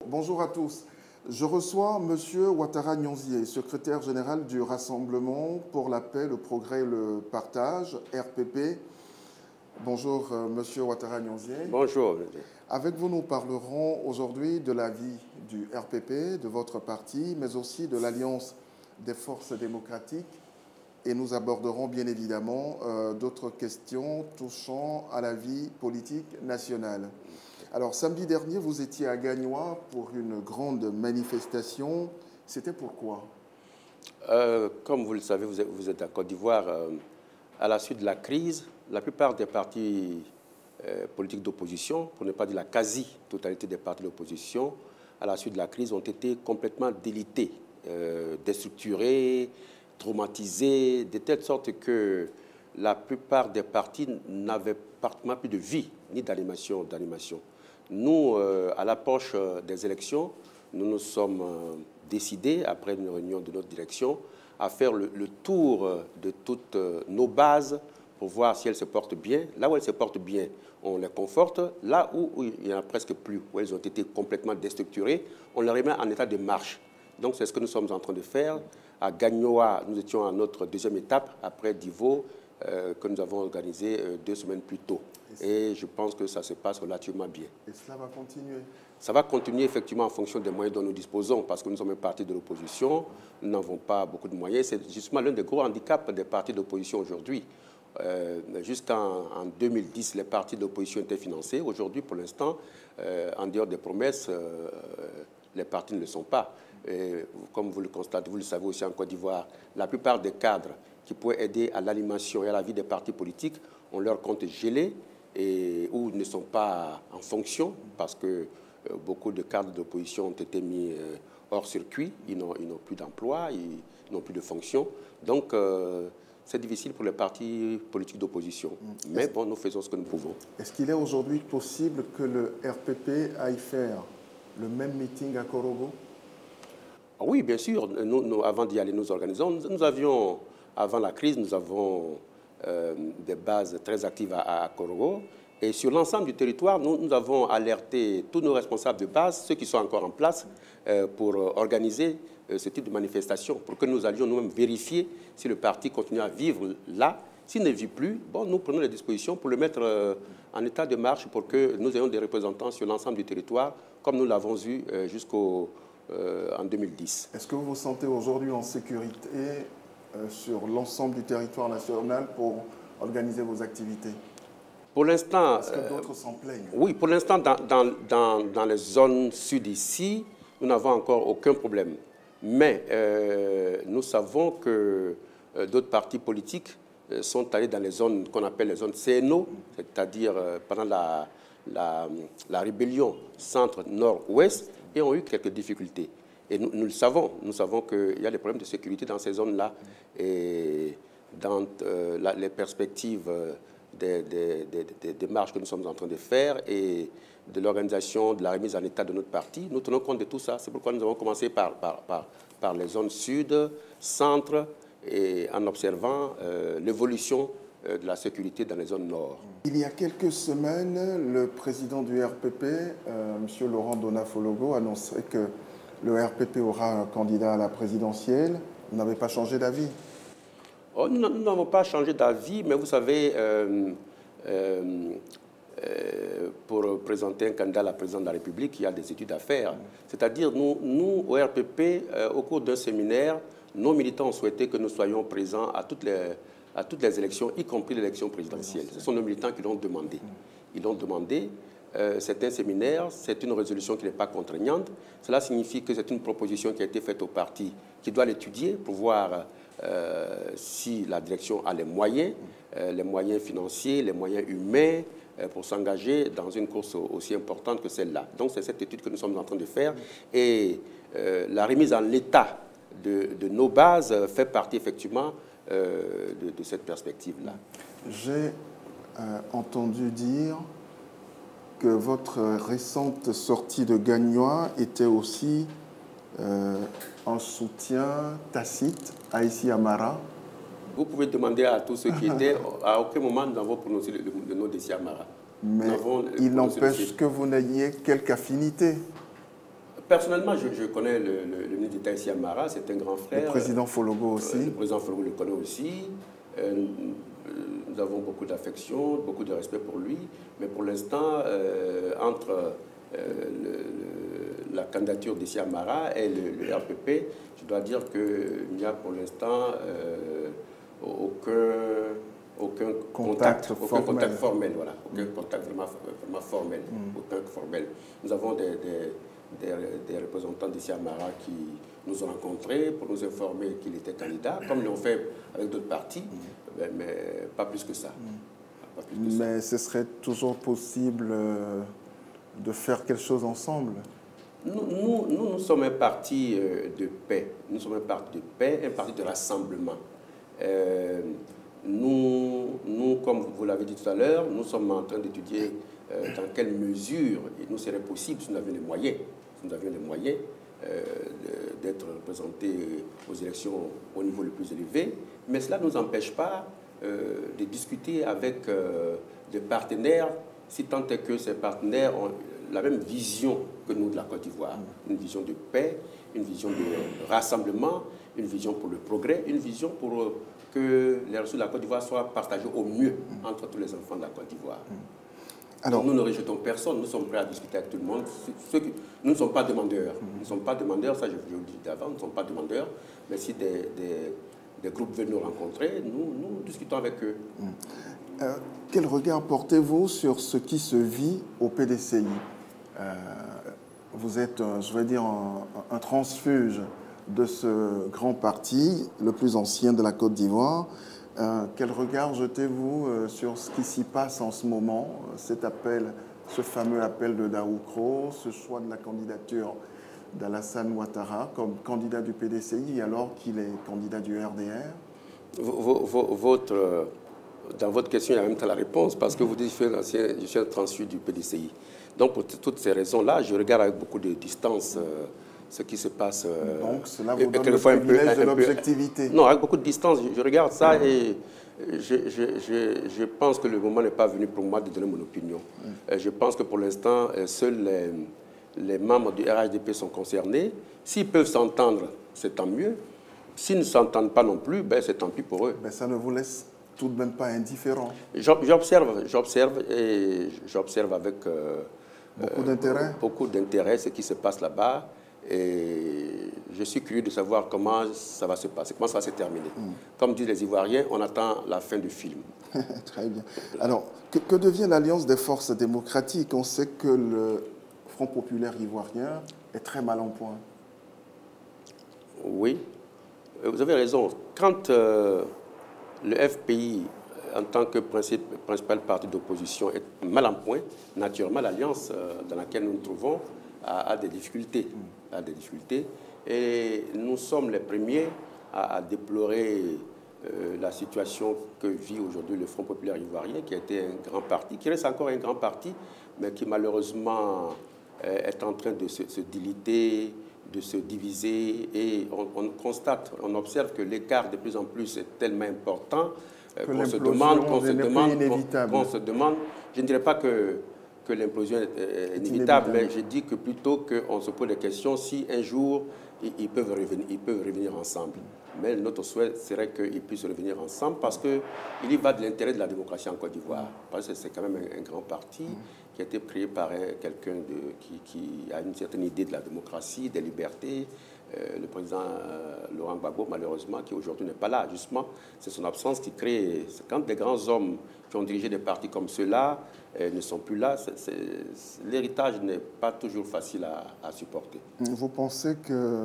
Bonjour à tous. Je reçois M. Ouattara Nyonzié, secrétaire général du Rassemblement pour la paix, le progrès et le partage, RPP. Bonjour M. Ouattara Nyonzié. Bonjour. Avec vous, nous parlerons aujourd'hui de la vie du RPP, de votre parti, mais aussi de l'Alliance des forces démocratiques. Et nous aborderons bien évidemment d'autres questions touchant à la vie politique nationale. Alors, samedi dernier, vous étiez à Gagnoa pour une grande manifestation. C'était pourquoi? Comme vous le savez, vous êtes à Côte d'Ivoire. À la suite de la crise, la plupart des partis politiques d'opposition, pour ne pas dire la quasi-totalité des partis d'opposition, à la suite de la crise, ont été complètement délités, déstructurés, traumatisés, de telle sorte que la plupart des partis n'avaient pratiquement plus de vie, ni d'animation. Nous, à l'approche des élections, nous nous sommes décidés, après une réunion de notre direction, à faire le tour de toutes nos bases pour voir si elles se portent bien. Là où elles se portent bien, on les conforte. Là où il n'y en a presque plus, où elles ont été complètement déstructurées, on les remet en état de marche. Donc c'est ce que nous sommes en train de faire. À Gagnoa, nous étions à notre deuxième étape, après Divo, que nous avons organisé 2 semaines plus tôt. Et je pense que ça se passe relativement bien. Et cela va continuer? Ça va continuer effectivement en fonction des moyens dont nous disposons, parce que nous sommes un parti de l'opposition, nous n'avons pas beaucoup de moyens. C'est justement l'un des gros handicaps des partis d'opposition aujourd'hui. Jusqu'en 2010, les partis d'opposition étaient financés. Aujourd'hui, pour l'instant, en dehors des promesses, les partis ne le sont pas. Et comme vous le constatez, vous le savez aussi en Côte d'Ivoire, la plupart des cadres qui pourraient aider à l'animation et à la vie des partis politiques ont leur compte gelé ou ne sont pas en fonction parce que beaucoup de cadres d'opposition ont été mis hors circuit, ils n'ont plus d'emploi, ils n'ont plus de fonction. Donc, c'est difficile pour les partis politiques d'opposition. Mais bon, nous faisons ce que nous pouvons. Est-ce qu'il est aujourd'hui possible que le RPP aille faire le même meeting à Korogo? Oui, bien sûr. Nous, avant d'y aller, nous organisons. Nous avions, avant la crise, nous avons des bases très actives à Korogo. Et sur l'ensemble du territoire, nous avons alerté tous nos responsables de base, ceux qui sont encore en place, pour organiser ce type de manifestation, pour que nous allions nous-mêmes vérifier si le parti continue à vivre là. S'il ne vit plus, bon, nous prenons les dispositions pour le mettre en état de marche pour que nous ayons des représentants sur l'ensemble du territoire, comme nous l'avons eu jusqu'en 2010. Est-ce que vous vous sentez aujourd'hui en sécurité sur l'ensemble du territoire national pour organiser vos activités? Pour l'instant, est-ce que d'autres s'en plaignent? Oui, pour l'instant, dans les zones sud ici, nous n'avons encore aucun problème. Mais nous savons que d'autres partis politiques sont allés dans les zones qu'on appelle les zones CNO, c'est-à-dire pendant la rébellion centre-nord-ouest, et ont eu quelques difficultés. Et nous le savons. Nous savons qu'il y a des problèmes de sécurité dans ces zones-là. Et dans les perspectives des démarches que nous sommes en train de faire et de l'organisation de la remise en état de notre parti, nous tenons compte de tout ça. C'est pourquoi nous avons commencé par les zones sud, centre, et en observant l'évolution de la sécurité dans les zones nord. Il y a quelques semaines, le président du RPP, M. Laurent Donafologo, annonçait que le RPP aura un candidat à la présidentielle. Vous n'avez pas changé d'avis? Oh, nous n'avons pas changé d'avis, mais vous savez, pour présenter un candidat à la présidence de la République, il y a des études à faire. C'est-à-dire, nous, au RPP, au cours d'un séminaire, nos militants ont souhaité que nous soyons présents à toutes les élections, y compris l'élection présidentielle. Ce sont nos militants qui l'ont demandé. Ils l'ont demandé. C'est un séminaire, c'est une résolution qui n'est pas contraignante. Cela signifie que c'est une proposition qui a été faite au parti, qui doit l'étudier pour voir si la direction a les moyens financiers, les moyens humains, pour s'engager dans une course aussi importante que celle-là. Donc c'est cette étude que nous sommes en train de faire. Et la remise en l'état de nos bases fait partie effectivement de cette perspective-là. J'ai entendu dire que votre récente sortie de Gagnoa était aussi un soutien tacite à Issi Amara. Vous pouvez demander à tous ceux qui étaient, à aucun moment nous n'avons prononcé le nom d'Issi Amara. Mais il n'empêche que vous n'ayez quelque affinité. Personnellement, je connais le ministre d'État ici à Mara, c'est un grand frère. Le président Fologo aussi. Le président Fologo le connaît aussi. Nous avons beaucoup d'affection, beaucoup de respect pour lui. Mais pour l'instant, entre la candidature d'ici à Mara et le RPP, je dois dire qu'il n'y a pour l'instant aucun contact formel. Voilà, aucun contact vraiment formel. Aucun formel. Nous avons des représentants d'ici à Mara qui nous ont rencontrés pour nous informer qu'il était candidat, comme l'ont fait avec d'autres partis, mais pas plus que ça. Mais ce serait toujours possible de faire quelque chose ensemble? Nous sommes un parti de paix. Nous sommes un parti de paix, un parti de rassemblement. Nous, comme vous l'avez dit tout à l'heure, nous sommes en train d'étudier dans quelle mesure il nous serait possible, si nous avions les moyens, d'être représentés aux élections au niveau le plus élevé. Mais cela ne nous empêche pas de discuter avec des partenaires, si tant est que ces partenaires ont la même vision que nous de la Côte d'Ivoire. Une vision de paix, une vision de rassemblement, une vision pour le progrès, une vision pour que les ressources de la Côte d'Ivoire soient partagées au mieux entre tous les enfants de la Côte d'Ivoire. Alors, nous ne rejetons personne, nous sommes prêts à discuter avec tout le monde. Nous ne sommes pas demandeurs. Nous ne sommes pas demandeurs, ça je vous le dis avant, nous ne sommes pas demandeurs. Mais si des groupes veulent nous rencontrer, nous discutons avec eux. Quel regard portez-vous sur ce qui se vit au PDCI? Vous êtes, je vais dire, un transfuge de ce grand parti, le plus ancien de la Côte d'Ivoire. Quel regard jetez-vous sur ce qui s'y passe en ce moment, cet appel, ce fameux appel de Daoukro, ce choix de la candidature d'Alassane Ouattara comme candidat du PDCI alors qu'il est candidat du RDR? Dans votre question, il y a même la réponse, parce que vous dites que je suis un transfuge du PDCI. Donc, pour toutes ces raisons-là, je regarde avec beaucoup de distance ce qui se passe. Donc, cela vous donne le privilège de l'objectivité. Non, avec beaucoup de distance, je regarde ça et je pense que le moment n'est pas venu pour moi de donner mon opinion. Je pense que pour l'instant, seuls les membres du RHDP sont concernés. S'ils peuvent s'entendre, c'est tant mieux. S'ils ne s'entendent pas non plus, ben, c'est tant pis pour eux. Ben, ça ne vous laisse tout de même pas indifférent. J'observe avec beaucoup d'intérêt ce qui se passe là-bas. Et je suis curieux de savoir comment ça va se passer, comment ça va se terminer. Comme disent les Ivoiriens, on attend la fin du film. Très bien. Alors, que devient l'Alliance des forces démocratiques? On sait que le Front populaire ivoirien est très mal en point. Oui, vous avez raison. Quand le FPI, en tant que principal parti d'opposition, est mal en point, naturellement, l'alliance dans laquelle nous nous trouvons a des difficultés. Et nous sommes les premiers à déplorer la situation que vit aujourd'hui le Front populaire ivoirien, qui a été un grand parti, qui reste encore un grand parti, mais qui malheureusement est en train de se diliter, de se diviser, et on constate, on observe que l'écart de plus en plus est tellement important qu'on se demande, je ne dirais pas que l'implosion est inévitable, mais je dis que plutôt qu'on se pose des questions si un jour ils peuvent revenir ensemble. Mais notre souhait serait qu'ils puissent revenir ensemble parce qu'il y va de l'intérêt de la démocratie en Côte d'Ivoire. Parce que c'est quand même un grand parti qui a été créé par quelqu'un qui a une certaine idée de la démocratie, des libertés. Le président Laurent Gbagbo, malheureusement, qui aujourd'hui n'est pas là, justement, c'est son absence qui crée... Quand des grands hommes qui ont dirigé des partis comme ceux-là ne sont plus là, l'héritage n'est pas toujours facile à supporter. Vous pensez que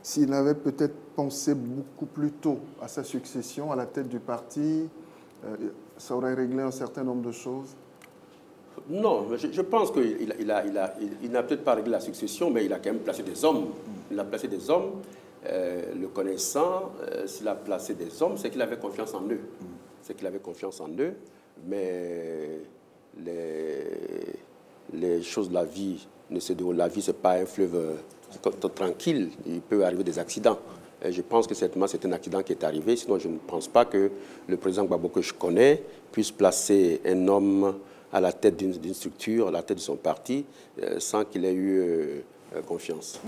s'il avait peut-être pensé beaucoup plus tôt à sa succession à la tête du parti, ça aurait réglé un certain nombre de choses? Non, je pense qu'il n'a peut-être pas réglé la succession, mais il a quand même placé des hommes. Il a placé des hommes, le connaissant, s'il a placé des hommes, c'est qu'il avait confiance en eux. C'est qu'il avait confiance en eux, mais les choses de la vie ne se déroulent. La vie, ce n'est pas un fleuve tranquille. Il peut arriver des accidents. Et je pense que certainement c'est un accident qui est arrivé. Sinon, je ne pense pas que le président Gbagbo que je connais puisse placer un homme à la tête d'une structure, à la tête de son parti, sans qu'il ait eu confiance.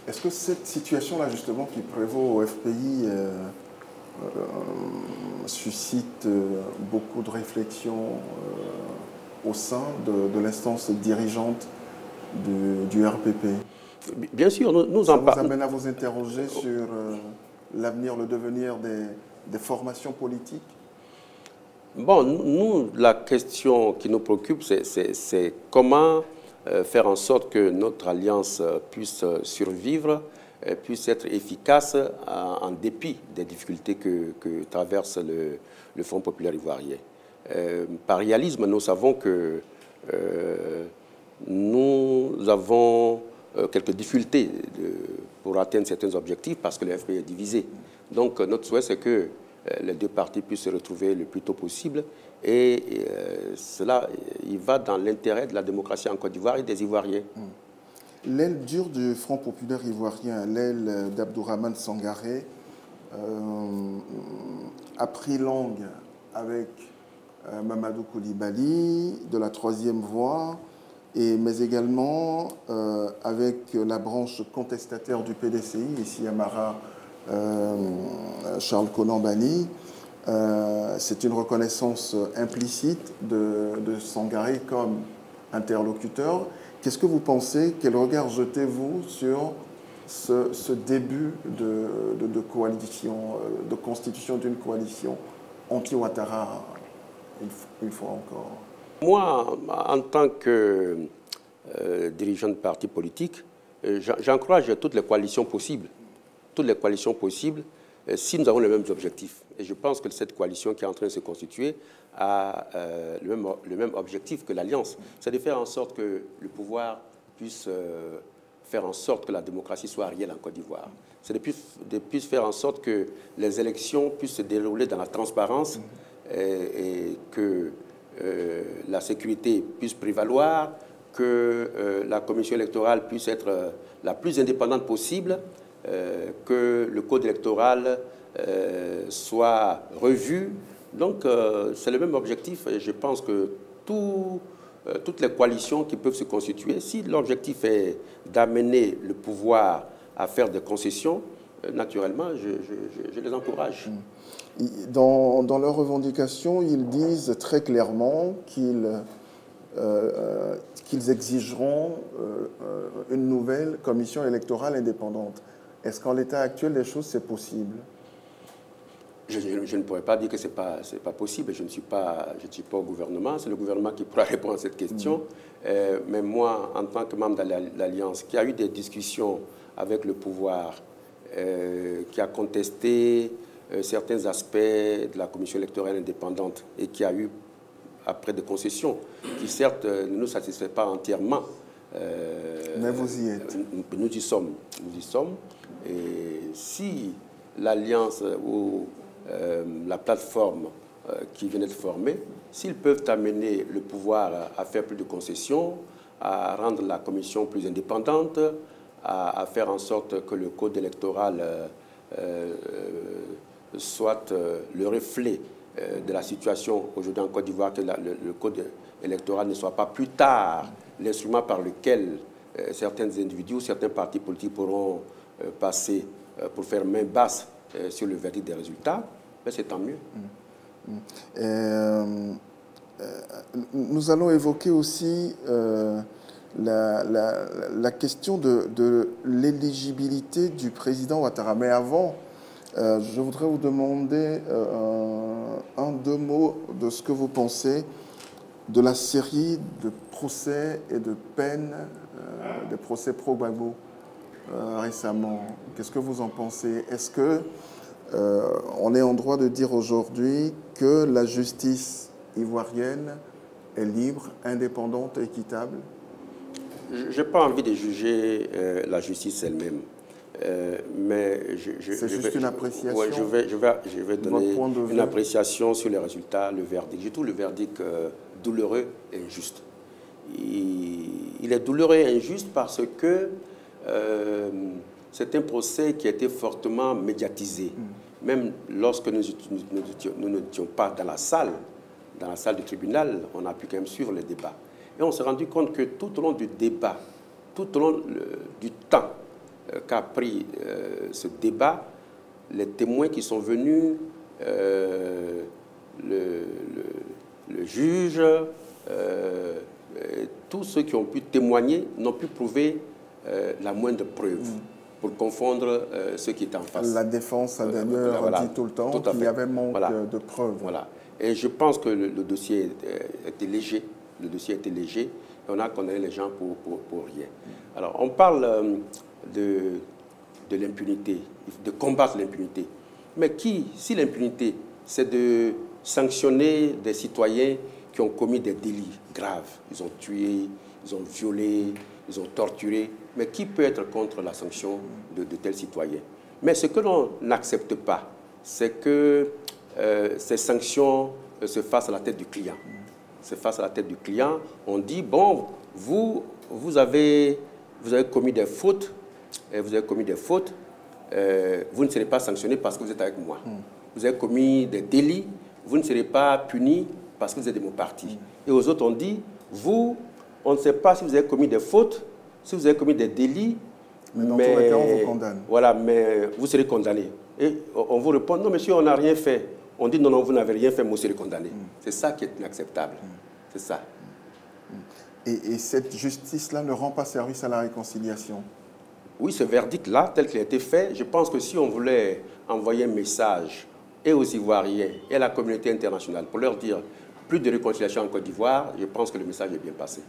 Est-ce que cette situation-là, justement, qui prévaut au FPI, suscite beaucoup de réflexions au sein de l'instance dirigeante du RPP? Bien sûr, nous Ça en vous parlons. amène à vous interroger sur l'avenir, le devenir des formations politiques? Bon, nous, la question qui nous préoccupe, c'est comment faire en sorte que notre alliance puisse survivre, puisse être efficace en dépit des difficultés que traverse le Front populaire ivoirien. Par réalisme, nous savons que nous avons quelques difficultés pour atteindre certains objectifs parce que le FPI est divisé. Donc notre souhait, c'est que les deux partis puissent se retrouver le plus tôt possible et cela, il va dans l'intérêt de la démocratie en Côte d'Ivoire et des Ivoiriens. L'aile dure du Front populaire ivoirien, l'aile d'Abdourahmane Sangaré, a pris langue avec Mamadou Koulibaly de la Troisième Voie, mais également avec la branche contestataire du PDCI, ici Amara Charles Konan-Bani. C'est une reconnaissance implicite de Sangaré comme interlocuteur. Qu'est-ce que vous pensez? Quel regard jetez-vous sur ce début de coalition, de constitution d'une coalition anti-Ouattara, une fois encore? Moi, en tant que dirigeant de parti politique, j'encourage toutes les coalitions possibles. Toutes les coalitions possibles, si nous avons les mêmes objectifs. Et je pense que cette coalition qui est en train de se constituer a le même objectif que l'Alliance. C'est de faire en sorte que le pouvoir puisse faire en sorte que la démocratie soit réelle en Côte d'Ivoire. C'est de plus faire en sorte que les élections puissent se dérouler dans la transparence et que la sécurité puisse prévaloir, que la commission électorale puisse être la plus indépendante possible, que le code électoral soit revu. Donc, c'est le même objectif. Et je pense que toutes les coalitions qui peuvent se constituer, si l'objectif est d'amener le pouvoir à faire des concessions, naturellement, je les encourage. Dans leurs revendications, ils disent très clairement qu'ils exigeront une nouvelle commission électorale indépendante. Est-ce qu'en l'état actuel des choses, c'est possible? Je ne pourrais pas dire que ce n'est pas possible. Je ne suis pas au gouvernement. C'est le gouvernement qui pourra répondre à cette question. Mais moi, en tant que membre de l'Alliance, qui a eu des discussions avec le pouvoir, qui a contesté certains aspects de la commission électorale indépendante et qui a eu, après, des concessions qui, certes, ne nous satisfait pas entièrement. Mais vous y êtes. Nous y sommes. Nous y sommes. Et si l'Alliance ou la plateforme qui vient d'être formée, s'ils peuvent amener le pouvoir à faire plus de concessions, à rendre la commission plus indépendante, à faire en sorte que le code électoral soit le reflet de la situation aujourd'hui en Côte d'Ivoire, que le code électoral ne soit pas plus tard l'instrument par lequel certains individus ou certains partis politiques pourront passer pour faire main basse sur le verdict des résultats, ben c'est tant mieux. Nous allons évoquer aussi la question de l'éligibilité du président Ouattara. Mais avant, je voudrais vous demander deux mots de ce que vous pensez de la série de procès et de peines, des procès pro-Gbagbo récemment. Qu'est-ce que vous en pensez? Est-ce que on est en droit de dire aujourd'hui que la justice ivoirienne est libre, indépendante, équitable? Je n'ai pas envie de juger la justice elle-même. Mais c'est juste une appréciation. Ouais, je vais donner une appréciation sur les résultats, le verdict. Je trouve le verdict douloureux et injuste. Il est douloureux et injuste parce que c'est un procès qui a été fortement médiatisé. Même lorsque nous n'étions pas dans la salle du tribunal, on a pu quand même suivre les débats. Et on s'est rendu compte que tout au long du débat, tout au long du temps qu'a pris ce débat, les témoins qui sont venus, le juge, tous ceux qui ont pu témoigner n'ont pu prouver la moindre preuve pour confondre ceux qui étaient en face. La défense a d'ailleurs dit tout le temps qu'il y avait manque de preuves. Voilà. Et je pense que le dossier était léger. Le dossier était léger et on a condamné les gens pour rien. Alors, on parle de l'impunité, de combattre l'impunité. Mais si l'impunité, c'est de sanctionner des citoyens qui ont commis des délits graves, ils ont tué, ils ont violé, ils ont torturé, mais qui peut être contre la sanction de tels citoyens? Mais ce que l'on n'accepte pas, c'est que ces sanctions se fassent à la tête du client. Se fassent à la tête du client. On dit, bon, vous avez commis des fautes, vous ne serez pas sanctionné parce que vous êtes avec moi. Vous avez commis des délits, vous ne serez pas puni parce que vous êtes de mon parti. Et aux autres, on dit, on ne sait pas si vous avez commis des fautes, si vous avez commis des délits, mais dans tous les cas, on vous condamne. Voilà, mais vous serez condamné. Et on vous répond, non, monsieur, on n'a rien fait. On dit, non, non, vous n'avez rien fait, mais vous serez condamné. C'est ça qui est inacceptable. C'est ça. Et cette justice-là ne rend pas service à la réconciliation? Oui, ce verdict-là, tel qu'il a été fait, je pense que si on voulait envoyer un message et aux Ivoiriens et à la communauté internationale pour leur dire plus de réconciliation en Côte d'Ivoire, je pense que le message est bien passé.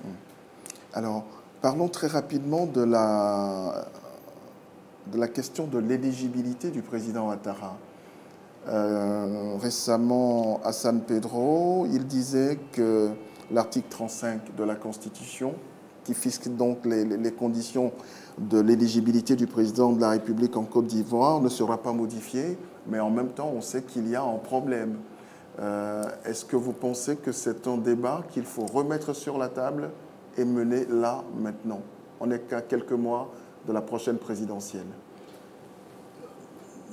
Alors, parlons très rapidement de la question de l'éligibilité du président Ouattara. Récemment, Hassan Pedro, il disait que l'article 35 de la Constitution, qui fixe donc les conditions de l'éligibilité du président de la République en Côte d'Ivoire, ne sera pas modifié, mais en même temps, on sait qu'il y a un problème. Est-ce que vous pensez que c'est un débat qu'il faut remettre sur la table et mener là, maintenant? On n'est qu'à quelques mois de la prochaine présidentielle.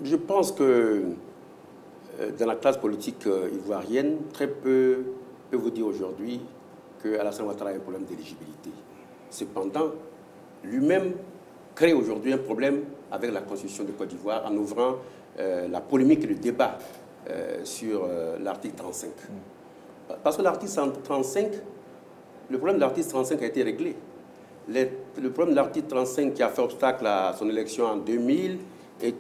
Je pense que dans la classe politique ivoirienne, très peu peut vous dire aujourd'hui qu'Alassane Ouattara a un problème d'éligibilité. Cependant, lui-même crée aujourd'hui un problème avec la Constitution de Côte d'Ivoire en ouvrant la polémique et le débat sur l'article 35. Parce que l'article 35, le problème de l'article 35 a été réglé. Le problème de l'article 35 qui a fait obstacle à son élection en 2000 et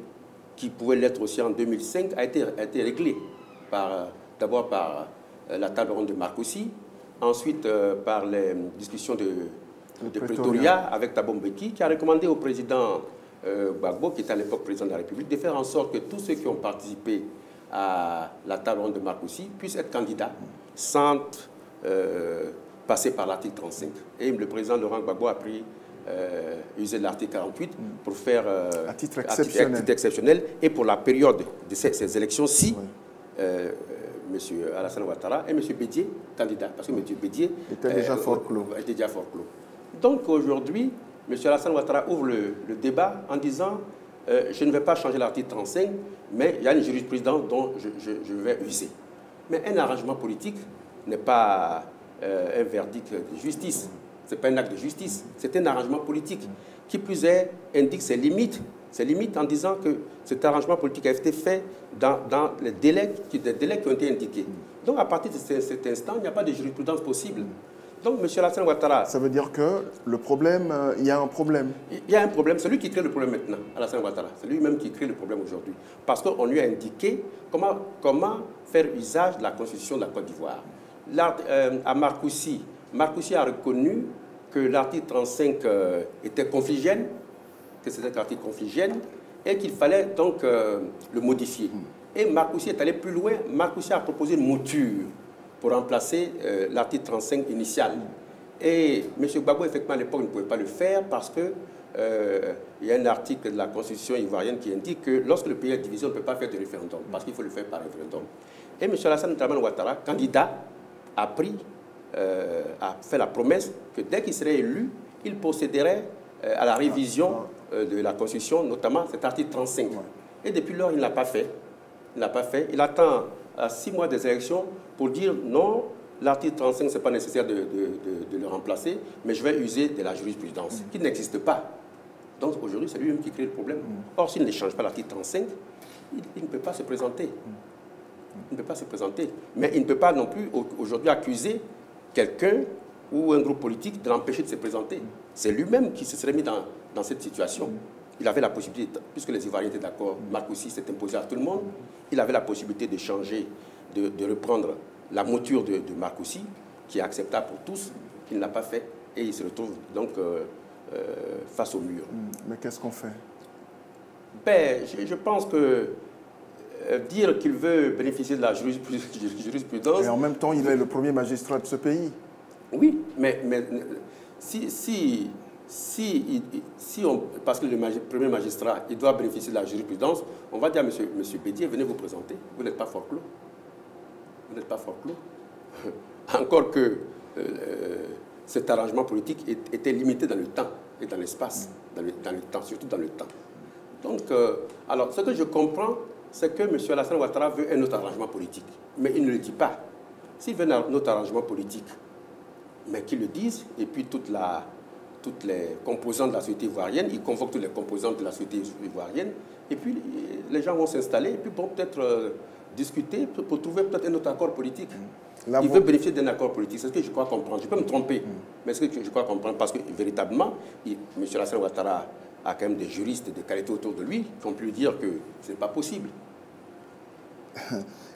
qui pouvait l'être aussi en 2005 a été réglé d'abord par la table ronde de Marcoussis, ensuite par les discussions de Pretoria avec Thabo Mbeki, qui a recommandé au président Gbagbo, qui était à l'époque président de la République, de faire en sorte que tous ceux qui ont participé à la table ronde de Marcoussis puissent être candidats sans passer par l'article 35. Et le président Laurent Gbagbo a pris user de l'article 48 pour faire à titre exceptionnel. Et pour la période de ces élections-ci, M. Alassane Ouattara et M. Bédié, candidat, parce que M. Bédié était déjà fort clos. Donc aujourd'hui, M. Alassane Ouattara ouvre le débat en disant je ne vais pas changer l'article 35, mais il y a une jurisprudence dont je vais user. Mais un arrangement politique n'est pas un verdict de justice. Ce n'est pas un acte de justice, c'est un arrangement politique. Qui plus est, indique ses limites en disant que cet arrangement politique a été fait dans des délais qui ont été indiqués. Donc à partir de cet instant, il n'y a pas de jurisprudence possible. Donc M. Alassane Ouattara... Ça veut dire que le problème, il y a un problème. Il y a un problème, c'est lui qui crée le problème maintenant, Alassane Ouattara. C'est lui-même qui crée le problème aujourd'hui. Parce qu'on lui a indiqué comment faire usage de la Constitution de la Côte d'Ivoire. À Marcoussis a reconnu que l'article 35 était confligène, que c'était un article confligène, et qu'il fallait donc le modifier. Et Marcoussis est allé plus loin. Marcoussis a proposé une mouture pour remplacer l'article 35 initial. Et M. Gbagbo, effectivement, à l'époque, ne pouvait pas le faire parce que il y a un article de la Constitution ivoirienne qui indique que lorsque le pays est divisé, on ne peut pas faire de référendum, parce qu'il faut le faire par référendum. Et M. Alassane Ouattara, candidat, a fait la promesse que dès qu'il serait élu, il procéderait à la révision de la Constitution, notamment cet article 35. Et depuis lors, il ne l'a pas fait. Il attend à 6 mois des élections pour dire non, l'article 35, ce n'est pas nécessaire de le remplacer, mais je vais user de la jurisprudence, qui n'existe pas. Donc aujourd'hui, c'est lui-même qui crée le problème. Or, s'il ne change pas l'article 35, il ne peut pas se présenter. Il ne peut pas se présenter. Mais il ne peut pas non plus aujourd'hui accuser quelqu'un ou un groupe politique de l'empêcher de se présenter. C'est lui-même qui se serait mis dans cette situation. Il avait la possibilité, puisque les Ivoiriens étaient d'accord, Marcoussis s'est imposé à tout le monde, il avait la possibilité de changer, de reprendre la mouture de Marcoussis, qui est acceptable pour tous. Il ne l'a pas fait et il se retrouve donc face au mur. Mais qu'est-ce qu'on fait? Ben, je pense que dire qu'il veut bénéficier de la jurisprudence... Et en même temps, il est le premier magistrat de ce pays. Oui, mais parce que le premier magistrat, il doit bénéficier de la jurisprudence, on va dire à M. Bédié, venez vous présenter, vous n'êtes pas fort clos. Vous n'êtes pas fort clos. Encore que cet arrangement politique était limité dans le temps et dans l'espace, dans le temps, surtout dans le temps. Donc, alors, ce que je comprends, c'est que M. Alassane Ouattara veut un autre arrangement politique. Mais il ne le dit pas. S'il veut un autre arrangement politique, mais qu'il le dise, et puis toutes les composantes de la société ivoirienne, il convoque toutes les composantes de la société ivoirienne, et puis les gens vont s'installer, et puis vont peut-être discuter pour trouver peut-être un autre accord politique. Il veut bénéficier d'un accord politique, c'est ce que je crois comprendre. Je peux me tromper, mais c'est ce que je crois comprendre, parce que véritablement, M. Alassane Ouattara a quand même des juristes de qualité autour de lui qui ont pu lui dire que ce n'est pas possible.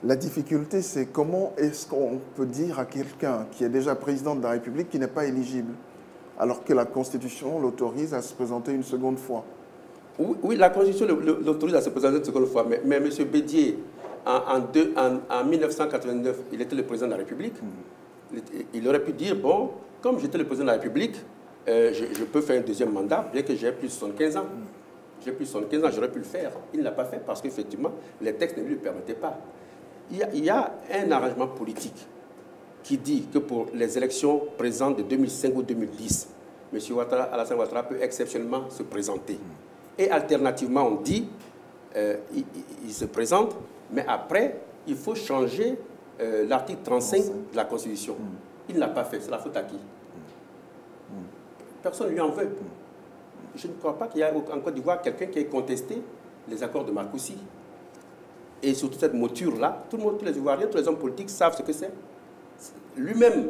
La difficulté, c'est comment est-ce qu'on peut dire à quelqu'un qui est déjà président de la République qu'il n'est pas éligible, alors que la Constitution l'autorise à se présenter une seconde fois? Oui, la Constitution l'autorise à se présenter une seconde fois, mais M. Bédié, en 1989, il était le président de la République. Il aurait pu dire, bon, comme j'étais le président de la République, je peux faire un deuxième mandat, bien que j'ai plus de 75 ans. J'ai plus de 75 ans, j'aurais pu le faire. Il ne l'a pas fait parce qu'effectivement, les textes ne lui permettaient pas. Il y a un arrangement politique qui dit que pour les élections présentes de 2005 ou 2010, M. Alassane Ouattara peut exceptionnellement se présenter. Et alternativement, on dit, il se présente, mais après, il faut changer l'article 35 de la Constitution. Il ne l'a pas fait, c'est la faute à qui? Personne ne lui en veut. Je ne crois pas qu'il y ait en Côte d'Ivoire quelqu'un qui ait contesté les accords de Marcoussis. Et surtout cette mouture-là, tout le monde, tous les Ivoiriens, tous les hommes politiques savent ce que c'est. Lui-même,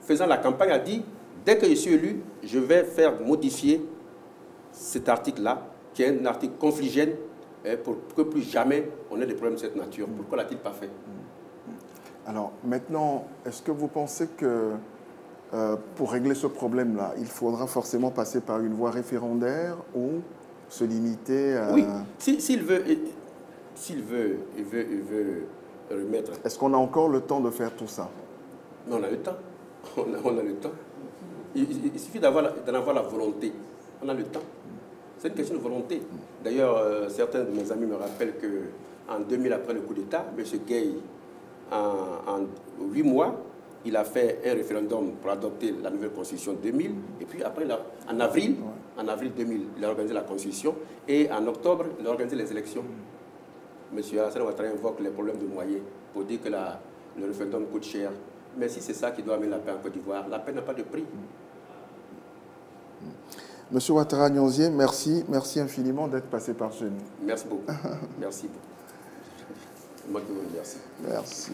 faisant la campagne, a dit, dès que je suis élu, je vais faire modifier cet article-là, qui est un article confligène, pour que plus jamais on ait des problèmes de cette nature. Pourquoi l'a-t-il pas fait? Alors maintenant, est-ce que vous pensez que pour régler ce problème-là, il faudra forcément passer par une voie référendaire ou se limiter à... Oui, s'il veut remettre... Est-ce qu'on a encore le temps de faire tout ça? Mais on a le temps. On a le temps. Il suffit d'en avoir la volonté. On a le temps. C'est une question de volonté. D'ailleurs, certains de mes amis me rappellent qu'en 2000, après le coup d'État, M. Gueye, en 8 mois, il a fait un référendum pour adopter la nouvelle Constitution 2000. Et puis après, en avril 2000, il a organisé la Constitution. Et en octobre, il a organisé les élections. M. Alassane Ouattara invoque les problèmes de moyens pour dire que le référendum coûte cher. Mais si c'est ça qui doit amener la paix en Côte d'Ivoire, la paix n'a pas de prix. Monsieur Ouattara Nyonzié, merci infiniment d'être passé par chez nous. Merci beaucoup. Merci beaucoup. Moi qui vous remercie. Merci.